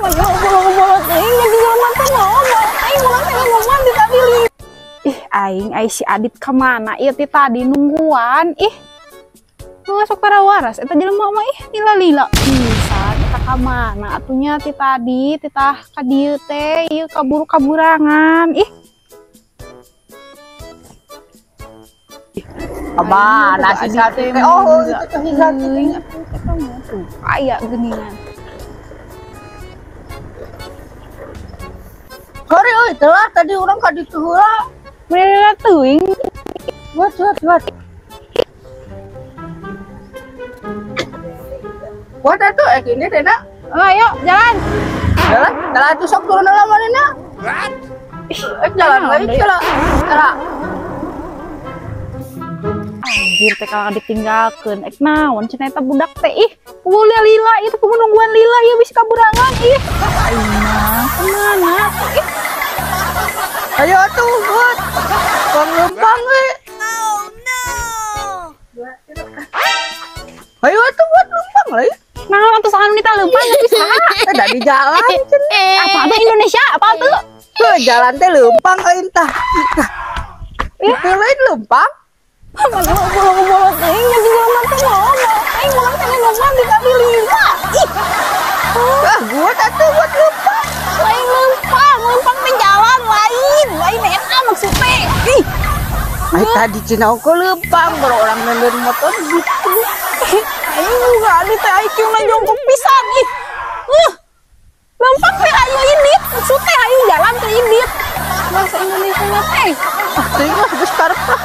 Bolot aing jadi jelema teh ngomong. Aing ulang teh ngomong di tadi. Ih, aing si Adit kemana? Ieu ti tadi nungguan. Ih. Masuk para waras eta jelema mah ih lila-lila pisan eta ka mana atunya ti tadi titah ka dieu teh ieu kaburu-kaburangan ih Apa nasi sate teh oh itu nasi sate tuh aya geuningan kori euy telah tadi urang ka ditu heula bener teuing buat buat atuh gini deh nak ayo jalan jalan tuh sok turun dalam mana jalan lagi jalan anjir teh kalau ditinggalkeun ek naon cenah eta budak teh ih kubu lila itu kubu nungguan lila ieu bisa kaburangan ih aing kemana ih ayo atuh buat lempang we Oh no. ayo atuh buat lempang lagi naon atuh saha nu nita leumpang bisa ada di jalan apa tuh Indonesia apa tuh jalan teh lempang entah itu lain lempang bolot aing jadi jelema teh ngomong aing ulang teh ngomong di tadi lila ih buat atuh buat lempang lain lempang teh jalan lain eta maksud teh ih ay tadi cenah ko lempang baru orang nenden motor gitu aing juga di teh IQ na jongkok pisan ih lempang teh ayo indit maksud teh ayo jalan teh indit bahasa Indonesia teh ah teh geus karep lah